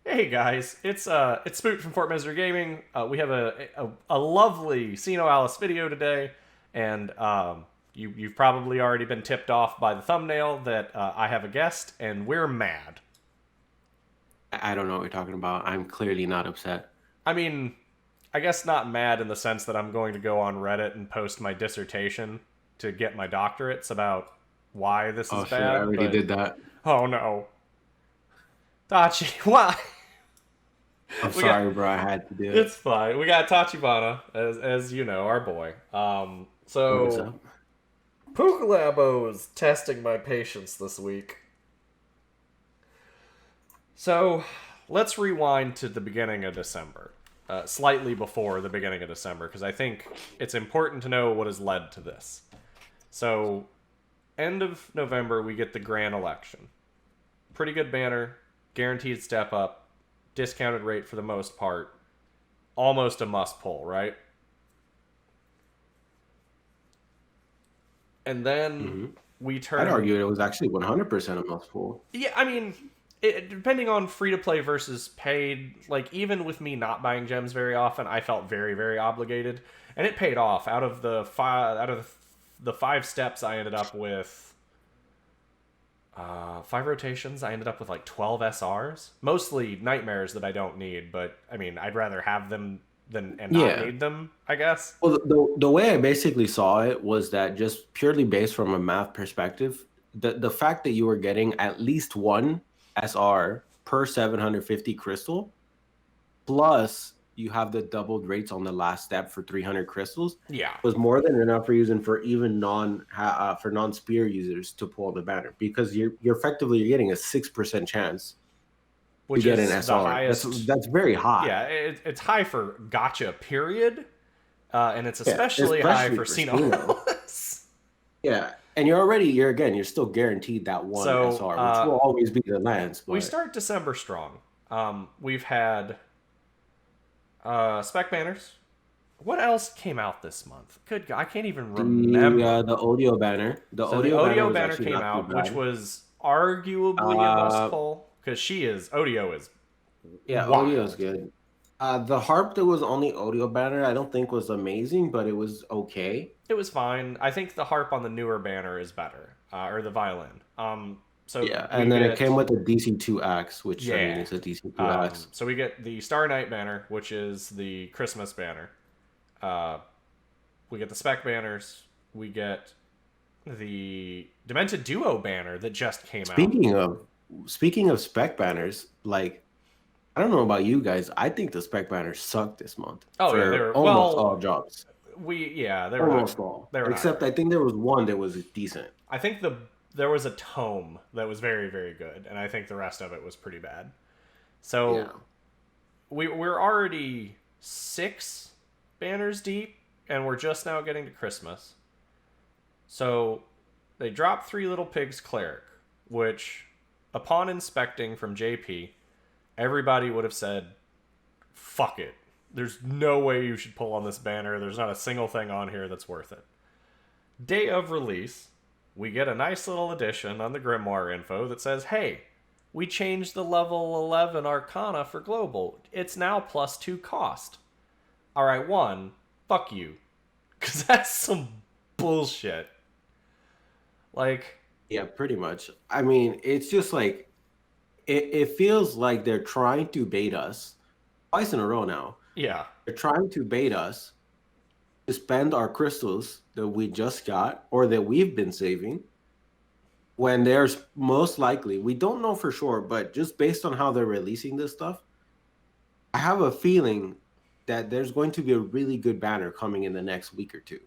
Hey guys, it's Spoot from Fort Misery Gaming. We have a lovely Sinoalice video today, and you've probably already been tipped off by the thumbnail that I have a guest, and we're mad. I don't know what you're talking about. I'm clearly not upset. I mean, I guess not mad in the sense that I'm going to go on Reddit and post my dissertation to get my doctorates about why this is Oh shit, I bad, already but did that. oh no, Tachi, why? I'm we got sorry, bro. I had to do It's it. fine. We got Tachibana, as you know, our boy. What's So up? Pukalabo is testing my patience this week. So let's rewind to the beginning of December, slightly before the beginning of December, because I think it's important to know what has led to this. So, end of November, we get the grand election. Pretty good banner, guaranteed step up, discounted rate for the most part, almost a must pull, right? And then hmm we I'd turn. argue it was actually 100% a must pull. Yeah, I mean, depending on free to play versus paid, like even with me not buying gems very often, I felt very very obligated, and it paid off. Out of the five steps, I ended up with five rotations. I ended up with like 12 SRs, mostly nightmares that I don't need. But I mean, I'd rather have them than and not Yeah. need them, I guess. Well, the way I basically saw it was that just purely based from a math perspective, the fact that you were getting at least one SR per 750 crystal, plus you have the doubled rates on the last step for 300 crystals, Yeah, was more than enough for using for even non spear users to pull the banner, because you're effectively getting a 6% chance to which get an is the SR. highest. That's very Yeah, high. it's high for gotcha. Period. And it's Yeah, especially high especially for for Sino. Sinoalice. Yeah, and you're still guaranteed that one So SR, which will always be the lance. we But start December strong. We've had spec banners. What else came out this month? Good God, I can't even remember. the So the Odio banner Odio was banner actually came not too out, which bad. was arguably a must Uh, pull because Odio is yeah, Odio is wild. good. The harp that was on the Odio banner, I don't think was amazing, but it was okay. It was fine. I think the harp on the newer banner is better, or the violin. So Yeah, we and then it came get with a DC2 axe, which I mean yeah. is a DC2 axe. So we get the Star Night banner, which is the Christmas banner. Uh, we get the spec banners. We get the Demented Duo banner that just came out. Speaking of speaking of spec banners, like I don't know about you guys, I think the spec banners suck this month Oh yeah, they for were almost well. all jobs. They were not Almost all. they were not Except great. I think there was one that was decent. I think there was a tome that was very very good, and I think the rest of it was pretty bad. So Yeah. we're already six banners deep, and we're just now getting to Christmas. So they dropped Three Little Pigs Cleric, which, upon inspecting from JP, everybody would have said, fuck it. There's no way you should pull on this banner. There's not a single thing on here that's worth it. Day of release, we get a nice little addition on the Grimoire info that says, hey, we changed the level 11 Arcana for Global. It's now plus 2 cost. Alright, one, fuck you. Because that's some bullshit. Like, Yeah, pretty much. I mean, it's just like it feels like they're trying to bait us twice in a row now. yeah. They're trying to bait us to spend our crystals that we just got or that we've been saving when there's most likely, we don't know for sure, but just based on how they're releasing this stuff, I have a feeling that there's going to be a really good banner coming in the next week or two.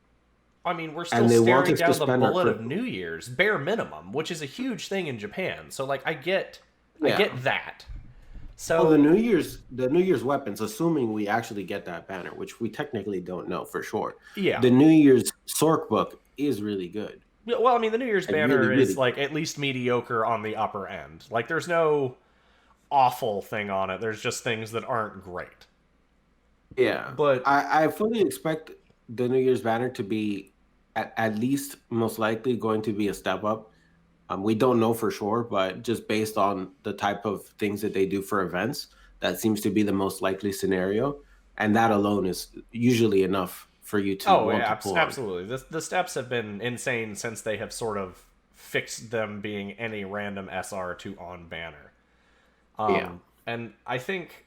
I mean, we're still And they want staring us to down the spend our bullet of crystals. New Year's, bare minimum, which is a huge thing in Japan. So like I Yeah. get that. Well, So The New Year's weapons, assuming we actually get that banner, which we technically don't know for sure. yeah. The New Year's Sork book is really good. Yeah, well, I mean, the New Year's Like really, banner really is like good. at least mediocre on the upper end. Like there's no awful thing on it. There's just things that aren't great. Yeah. But I fully expect the New Year's banner to be at least most likely going to be a step up. We don't know for sure, but just based on the type of things that they do for events, that seems to be the most likely scenario. And that alone is usually enough for you to Oh, want yeah, to pull on. absolutely. The steps have been insane since they have sort of fixed them being any random SR to on banner. Yeah. And I think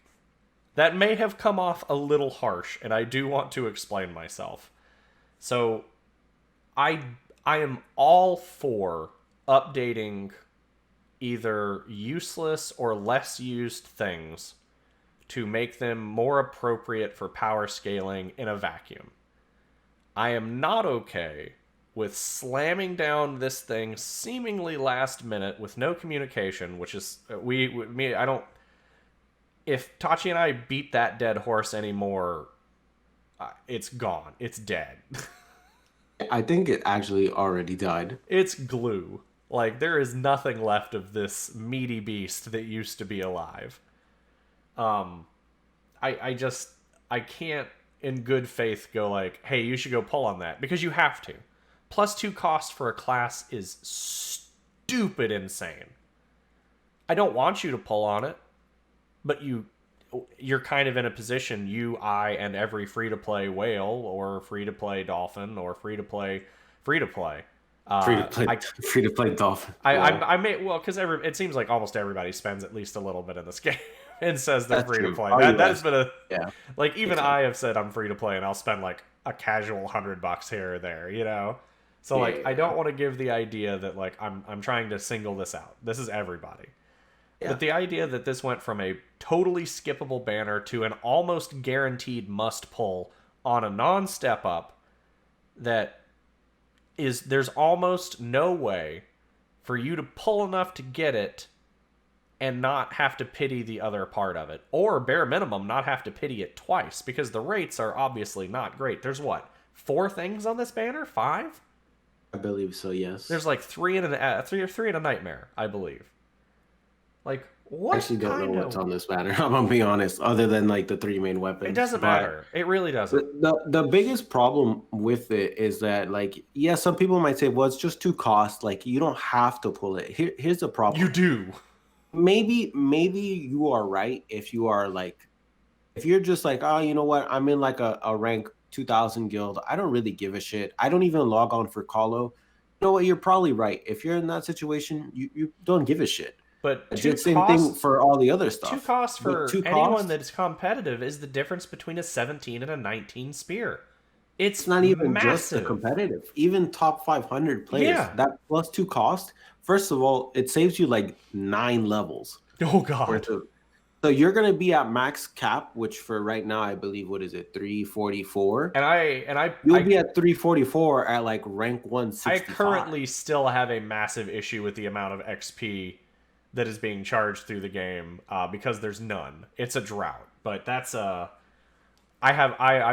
that may have come off a little harsh, and I do want to explain myself. So I I am all for updating either useless or less used things to make them more appropriate for power scaling in a vacuum. I am not okay with slamming down this thing seemingly last minute with no communication, which is me. I don't. If Tachi and I beat that dead horse anymore, it's gone. It's dead. I think it actually already died. It's glue. Like there is nothing left of this meaty beast that used to be alive. Um, I just I can't in good faith go like, hey, you should go pull on that because you have to. +2 cost for a class is stupid insane. I don't want you to pull on it, but you're kind of in a position, you, I, and every free to play whale or free to play dolphin or free to play. Free to play, I free to play Dolphin. I may well because it seems like almost everybody spends at least a little bit in this game and says they're That's free to true. play. Oh, That yes. has been a Yeah. like even Okay. I have said I'm free to play and I'll spend like a casual $100 here or there, you know. So like I Yeah. don't want to give the idea that like I'm trying to single this out. This is everybody. Yeah. But the idea that this went from a totally skippable banner to an almost guaranteed must pull on a non step up that is there's almost no way for you to pull enough to get it and not have to pity the other part of it, or bare minimum not have to pity it twice because the rates are obviously not great. There's what, 4 things on this banner? 5? I believe so, yes. There's like three and a nightmare, I believe. Like I what actually don't know kind what's of? on this banner. I'm gonna be honest, other than like the three main It weapons. doesn't But matter. It really doesn't. the biggest problem with it is that like yeah, some people might say, well, it's just too cost. Like you don't have to pull it. Here's the You problem. do. Maybe you are right if you are like if you're just like, oh, you know what, I'm in like a rank 2000 guild. I don't really give a shit. I don't even log on for Colo. You know what? You're probably right. If you're in that situation, you don't give a shit. But It's the same thing for all the other two stuff. costs With for two anyone costs, that's competitive is the difference between a 17 and a 19 spear. it's It's not even just the massive. competitive. Even top 500 players, Yeah. that +2 cost, first of all, it saves you like 9 levels Oh worth God. of. So you're gonna be at max cap, which for right now I believe what is it, 344. And You'll be at 344 at like rank I 165. currently still have a massive issue with the amount of XP that is being charged through the game because there's none. It's a drought, but that's I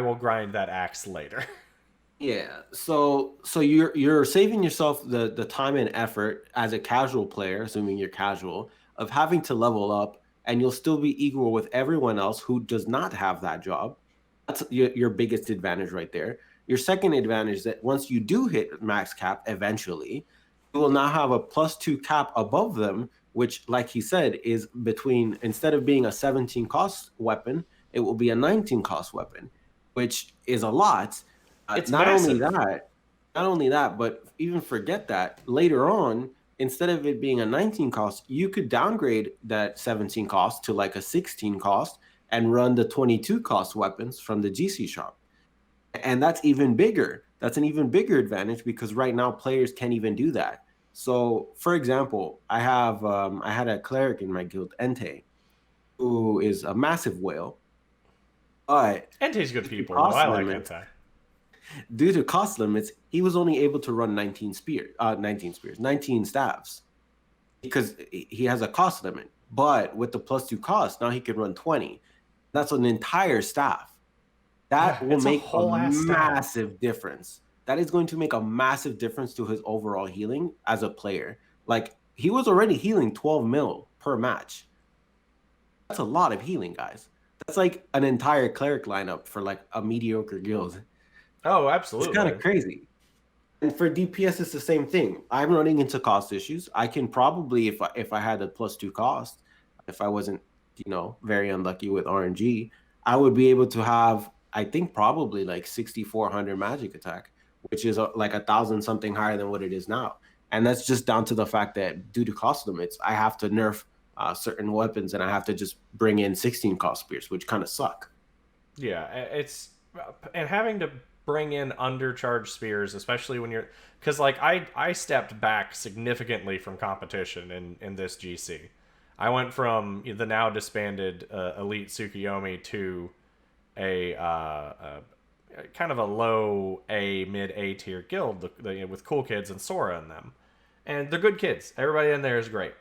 will grind that axe later. Yeah. So you're saving yourself the time and effort as a casual player, assuming you're casual, of having to level up, and you'll still be equal with everyone else who does not have that job. That's your biggest advantage right there. Your second advantage is that once you do hit max cap eventually, you will now have a +2 cap above them, which, like he said, is between instead of being a 17 cost weapon, it will be a 19 cost weapon, which is a lot. It's Not only massive. that, but even forget that later on, instead of it being a 19 cost, you could downgrade that 17 cost to like a 16 cost and run the 22 cost weapons from the GC shop. And that's even bigger. That's an even bigger advantage because right now players can't even do that. So, for example, I had a cleric in my guild, Entei, who is a massive whale, but Entei's good due to people though. cost I like limits, Entei. he was only able to run 19 staffs because he has a cost limit. But with the +2 cost, now he can run 20. That's an entire staff. That will It's a make a whole ass staff. massive difference. That is going to make a massive difference to his overall healing as a player. Like he was already healing 12 mil per match. That's a lot of healing, guys. That's like an entire cleric lineup for like a mediocre guild. Oh, It's kind absolutely. of crazy. And for DPS, it's the same thing. I'm running into cost issues. I can probably, if I had a +2 cost, if I wasn't, very unlucky with RNG, I would be able to have, I think, probably like 6,400 magic attack, which is like 1,000 something higher than what it is now. And that's just down to the fact that due to cost limits, I have to nerf certain weapons, and I have to just bring in 16 cost spears, which kind of suck. Yeah, and having to bring in undercharged spears, especially when you're, because like I stepped back significantly from competition in this GC. I went from the now disbanded Elite Tsukuyomi to a kind of a low A, mid A tier guild with cool kids and Sora in them, and they're good kids. Everybody in there is great,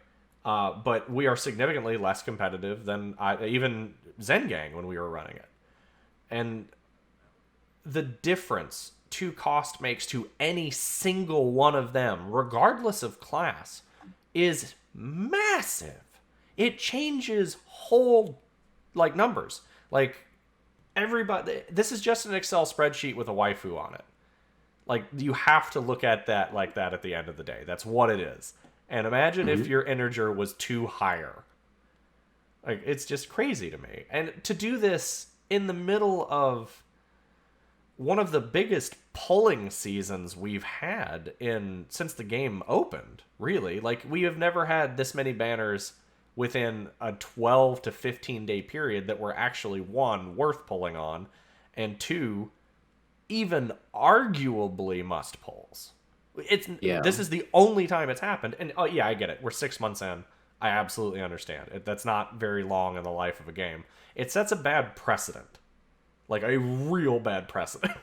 but we are significantly less competitive than even Zen Gang when we were running it. And the difference two cost makes to any single one of them, regardless of class, is massive. It changes whole like numbers. Like everybody, this is just an Excel spreadsheet with a waifu on it. Like you have to look at that like that at the end of the day. That's what it is. And imagine if your integer was two higher. Like it's just crazy to me. And to do this in the middle of one of the biggest pulling seasons we've had in since the game opened, really. Like we have never had this many banners within a 12 to 15 day period that were actually one worth pulling on and two even arguably must pulls. This is the only time it's happened, and oh yeah, I get it. We're 6 months in. I absolutely understand it. That's not very long in the life of a game. It sets a bad precedent, like a real bad precedent.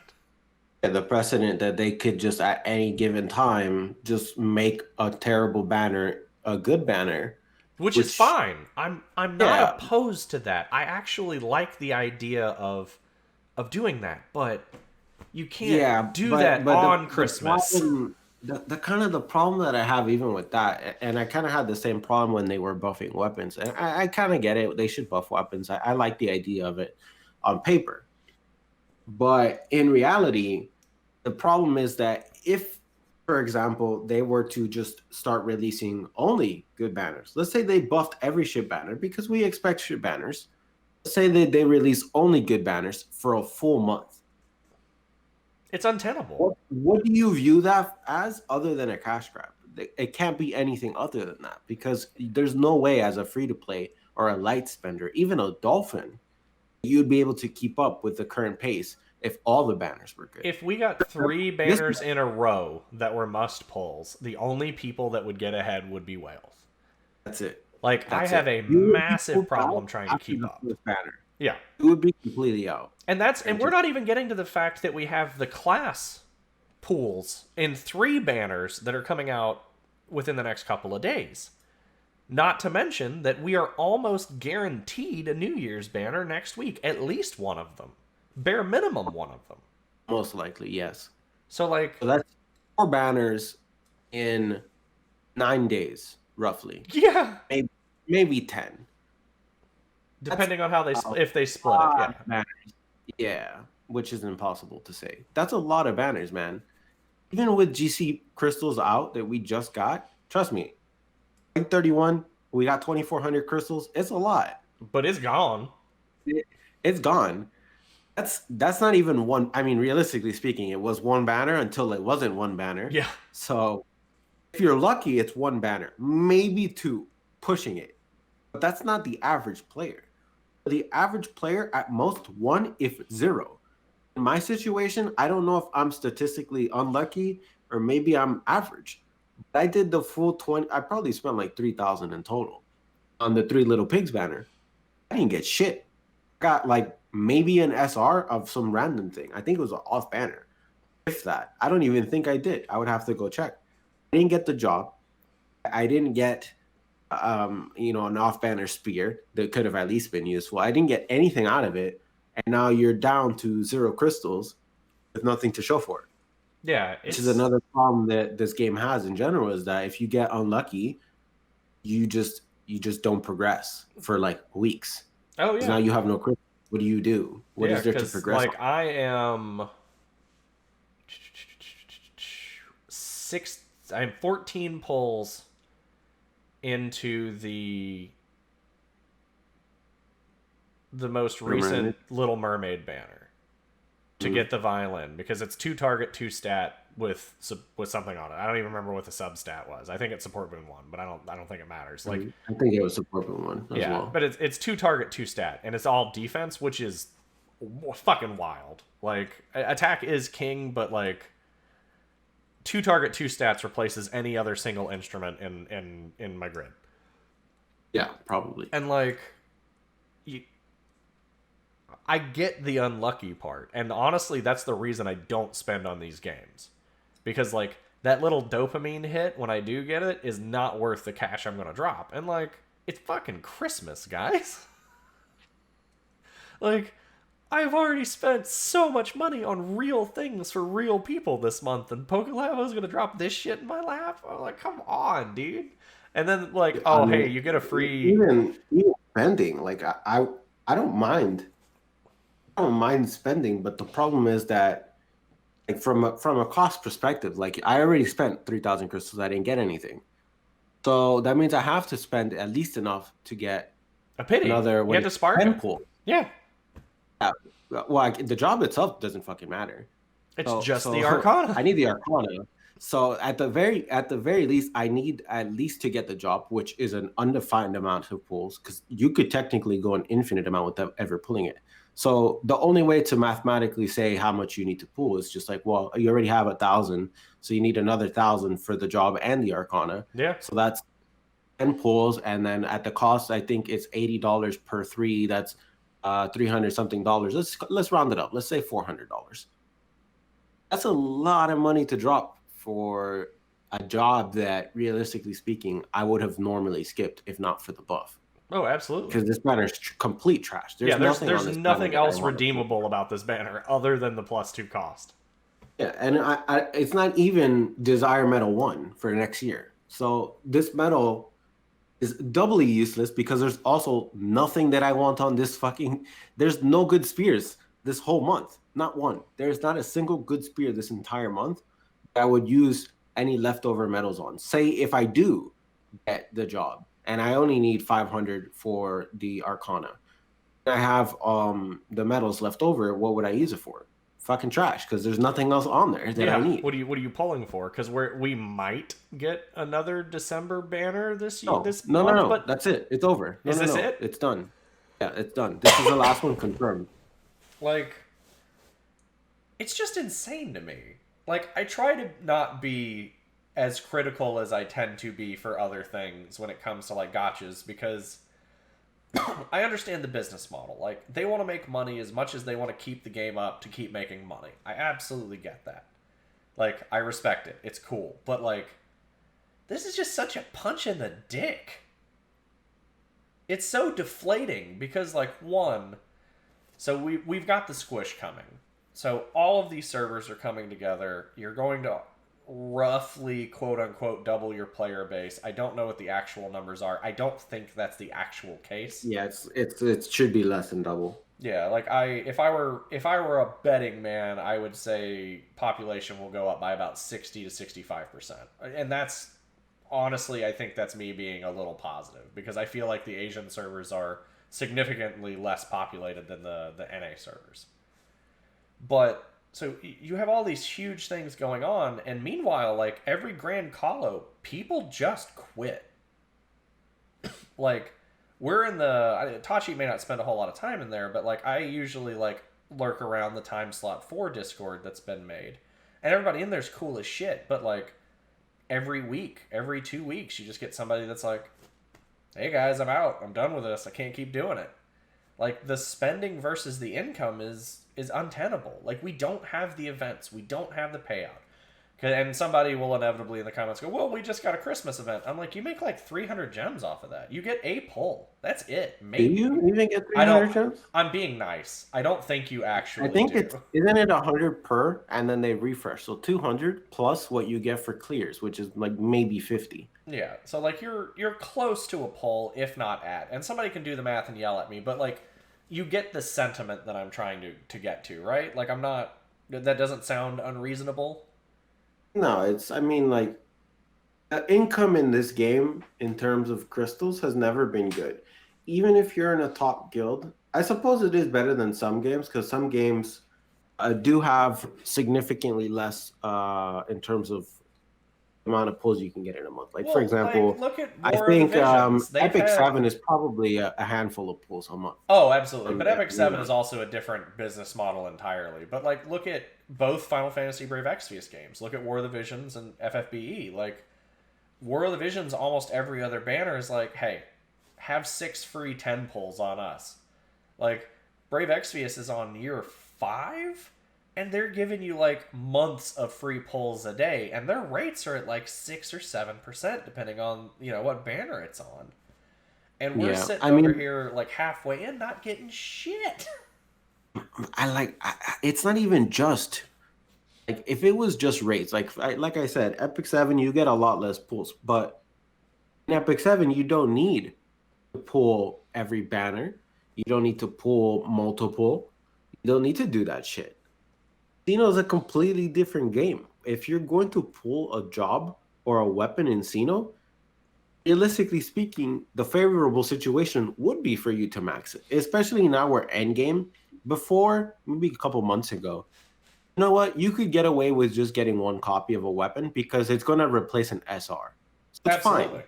Yeah, the precedent that they could just at any given time just make a terrible banner a good banner, Which is fine. I'm not yeah, opposed to that. I actually like the idea of doing that, but you can't do that on Christmas. The kind of the problem that I have even with that, and I kind of had the same problem when they were buffing weapons, and I kind of get it. They should buff weapons. I like the idea of it on paper, but in reality, the problem is that if, for example, they were to just start releasing only good banners, let's say they buffed every shit banner because we expect shit banners. Let's say that they release only good banners for a full month. It's untenable. What do you view that as other than a cash grab? It can't be anything other than that because there's no way as a free to play or a light spender, even a dolphin, you'd be able to keep up with the current pace if all the banners were good. If we got 3 banners in a row that were must pulls, the only people that would get ahead would be whales. That's it. Like that's I have a massive problem trying to keep up. Banner. Yeah, it would be completely out. And we're not even getting to the fact that we have the class pools in 3 banners that are coming out within the next couple of days. Not to mention that we are almost guaranteed a New Year's banner next week, at least one of them. Bare minimum one of them. Most likely, yes. So that's 4 banners in 9 days, roughly. Yeah. Maybe 10. Depending on how if they split it, yeah. Banners. Yeah, which is impossible to say. That's a lot of banners, man. Even with GC crystals out that we just got, trust me, 31, we got 2,400 crystals. It's a lot. But it's gone. It's gone. That's not even one. I mean, realistically speaking, it was one banner until it wasn't one banner. Yeah. So if you're lucky, it's one banner, maybe 2, pushing it. But that's not the average player. The average player at most 1, if 0. In my situation, I don't know if I'm statistically unlucky or maybe I'm average. But I did the full 20. I probably spent like 3,000 in total on the 3 Little Pigs banner. I didn't get shit. Got like maybe an SR of some random thing. I think it was an off banner. If that. I don't even think I did. I would have to go check. I didn't get the job. I didn't get an off-banner spear that could have at least been useful. I didn't get anything out of it, and now you're down to 0 crystals with nothing to show for it. Yeah, which is another problem that this game has in general, is that if you get unlucky, you just don't progress for like weeks. Oh yeah. Now you have no crystals. What do you do? What is there to progress? Like I am I'm 14 pulls into the most recent Little Mermaid banner to get the violin, because it's 2 target 2 stat with something on it. I don't even remember what the sub stat was. I think it's support boon 1, but I don't think it matters. Like, I think it was support boon 1 as well. But it's 2 target 2 stat, and it's all defense, which is fucking wild. Like, attack is king, but like 2 target 2 stats replaces any other single instrument in my grid. Yeah, probably. And like, I get the unlucky part, and honestly, that's the reason I don't spend on these games, because like that little dopamine hit when I do get it is not worth the cash I'm gonna drop. And like, it's fucking Christmas, guys. Like, I've already spent so much money on real things for real people this month, and Pokelavo's gonna drop this shit in my lap? I'm like, come on, dude. And then like, oh, hey, you get a free... Even spending, like, I don't mind. I don't mind spending, but the problem is that, like, from a cost perspective, like, I already spent 3,000 crystals. I didn't get anything. So that means I have to spend at least enough to get a pity. Another you have to spark it. Pool. Yeah. Well, the job itself doesn't fucking matter. It's just the Arcana. I need the Arcana. So at the very least, I need at least to get the job, which is an undefined amount of pulls, because you could technically go an infinite amount without ever pulling it. So the only way to mathematically say how much you need to pull is just like, well, you already have 1,000, so you need another 1,000 for the job and the Arcana. Yeah. So that's 10 pulls, and then at the cost, I think it's $80 per 3. That's $300 something. Let's round it up. Let's say $400. That's a lot of money to drop for a job that, realistically speaking, I would have normally skipped if not for the buff. Oh, absolutely. Because this banner is complete trash. There's nothing else redeemable about this banner other than the +2 cost. Yeah, and it's not even Desire Medal 1 for next year. So this medal is doubly useless because there's also nothing that I want on this fucking... There's no good spears this whole month. Not one. There's not a single good spear this entire month that I would use any leftover medals on. Say if I do get the job, and I only need 500 for the Arcana, I have the medals left over, what would I use it for? Fucking trash, because there's nothing else on there that I need. What are you pulling for? Because we might get another December banner this year. No. But that's it. It's over. Is this it? It's done. Yeah, it's done. This is the last one confirmed. Like, it's just insane to me. Like, I try to not be as critical as I tend to be for other things when it comes to like gotchas, because I understand the business model. Like, they want to make money as much as they want to keep the game up to keep making money. I absolutely get that. Like, I respect it. It's cool. But like, this is just such a punch in the dick. It's so deflating because, like, one, so we've got the squish coming. So all of these servers are coming together. You're going to roughly, quote-unquote, double your player base. I don't know what the actual numbers are. I don't think that's the actual case. Yeah, it should be less than double. Yeah, like, if I were a betting man, I would say population will go up by about 60 to 65%. And that's, honestly, I think that's me being a little positive, because I feel like the Asian servers are significantly less populated than the NA servers. But so you have all these huge things going on, and meanwhile, like, every Grand Calo, people just quit. Like, we're in Tachi may not spend a whole lot of time in there, but like, I usually like lurk around the time slot for Discord that's been made, and everybody in there's cool as shit. But like, every week, every 2 weeks, you just get somebody that's like, "Hey guys, I'm out. I'm done with this. I can't keep doing it." Like, the spending versus the income is untenable. Like, we don't have the events. We don't have the payout. And somebody will inevitably in the comments go, "Well, we just got a Christmas event." I'm like, you make like 300 gems off of that. You get a pull. That's it. Maybe. Do you even get 300 gems? I'm being nice. I don't think you actually I think do. Isn't it 100 per, and then they refresh. So 200 plus what you get for clears, which is like maybe 50. Yeah. So like, you're close to a pull, if not at. And somebody can do the math and yell at me, but like, you get the sentiment that I'm trying to get to, right? Like, I'm not... That doesn't sound unreasonable. No, it's, I mean, like, income in this game in terms of crystals has never been good. Even if you're in a top guild, I suppose it is better than some games because some games do have significantly less in terms of amount of pulls you can get in a month. Like, for Well, like example, look at I War of the think Visions. They've Epic had 7 is probably a handful of pulls a month Oh, absolutely. from But there, Epic you 7 know? is also a different business model entirely. But like look at both Final Fantasy Brave Exvius games. Look at War of the Visions and FFBE. Like War of the Visions, almost every other banner is like, hey, have 6 free 10 pulls on us. Like Brave Exvius is on year 5 and they're giving you like months of free pulls a day and their rates are at like 6 or 7% depending on, what banner it's on. And we're Yeah, sitting I over mean, here like halfway in not getting shit. it's not even just like if it was just rates, like I said, Epic 7, you get a lot less pulls, but in Epic 7, you don't need to pull every banner. You don't need to pull multiple. You don't need to do that shit. Sino is a completely different game. If you're going to pull a job or a weapon in Sino, realistically speaking, the favorable situation would be for you to max it, especially now we're end game. Before, maybe a couple months ago, you know what? You could get away with just getting one copy of a weapon because it's going to replace an SR. So it's Absolutely. fine.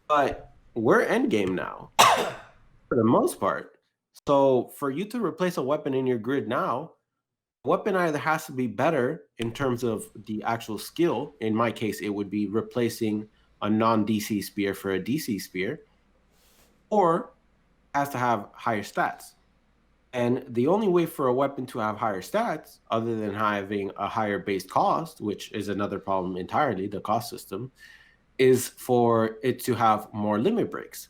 But we're end game now for the most part. So for you to replace a weapon in your grid now, weapon either has to be better in terms of the actual skill. In my case, it would be replacing a non-DC spear for a DC spear, or has to have higher stats. And the only way for a weapon to have higher stats, other than having a higher base cost, which is another problem entirely, the cost system, is for it to have more limit breaks.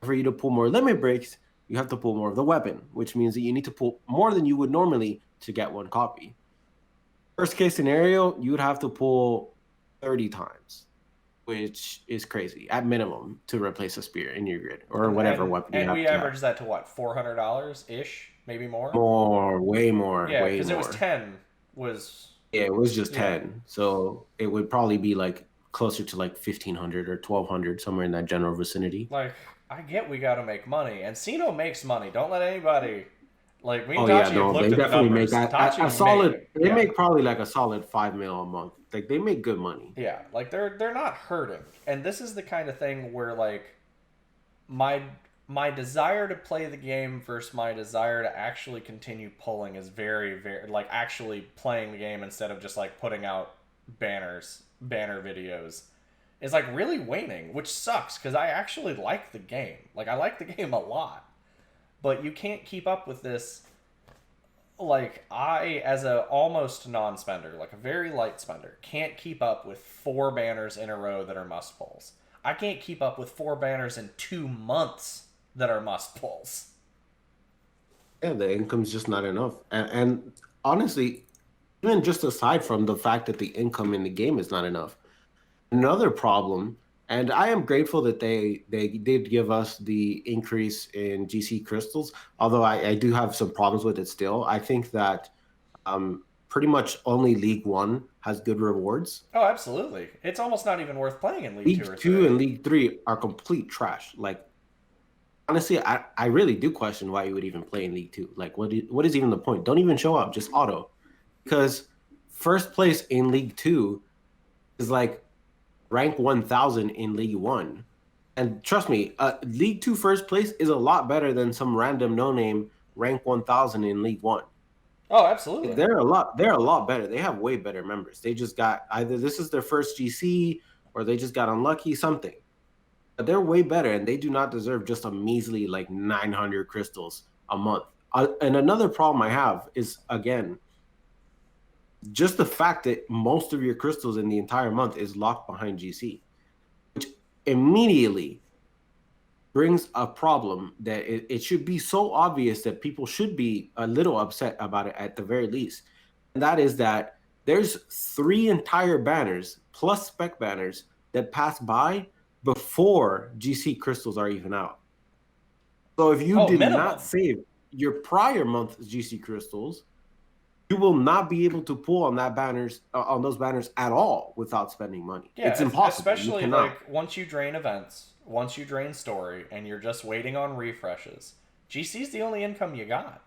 For you to pull more limit breaks, you have to pull more of the weapon, which means that you need to pull more than you would normally to get one copy. Worst case scenario, you would have to pull 30 times, which is crazy at minimum to replace a spear in your grid or And whatever and weapon you and have we to have. averaged that to what, $400 ish, maybe more. More, way more, Yeah, way because it was more. 10 was Yeah, it was just yeah 10. So it would probably be like closer to like 1500 or 1200, somewhere in that general vicinity. like I get we got to make money, and Sino makes money. Don't let anybody like me and Oh yeah, Tachi have no, they looked at the definitely make numbers. a Tachi made solid. They yeah make probably like a solid 5 mil a month. Like they make good money. yeah like they're not hurting, and this is the kind of thing where like my my desire to play the game versus my desire to actually continue pulling is very like actually playing the game instead of just like putting out banner videos is like really waning, which sucks because I actually like the game. Like I like the game a lot, but you can't keep up with this. Like I, as a almost non-spender, like a very light spender, can't keep up with 4 banners in a row that are must pulls. I can't keep up with 4 banners in 2 months that are must pulls. Yeah, the income's just not enough. And honestly, even just aside from the fact that the income in the game is not enough, another problem, and I am grateful that they did give us the increase in GC crystals, although I do have some problems with it still. I think that pretty much only League One has good rewards. Oh, absolutely. It's almost not even worth playing in League Two League or Two Three. and League Three are complete trash. Like honestly, I really do question why you would even play in League Two. Like what is even the point? Don't even show up, just auto. Because first place in League Two is like rank 1000 in League One. And trust me, League Two first place is a lot better than some random no name rank 1000 in League One. Oh, absolutely. They're a lot better. They have way better members. They just got either this is their first GC or they just got unlucky, something. But they're way better and they do not deserve just a measly like 900 crystals a month. And another problem I have is again just the fact that most of your crystals in the entire month is locked behind GC, which immediately brings a problem that it should be so obvious that people should be a little upset about it at the very least. And that is that there's 3 entire banners plus spec banners that pass by before GC crystals are even out. So if you Oh, did not minimum. save your prior month's GC crystals, you will not be able to pull on those banners at all without spending money. Yeah, It's impossible. You especially cannot. like once you drain events, once you drain story, and you're just waiting on refreshes. GC's the only income you got.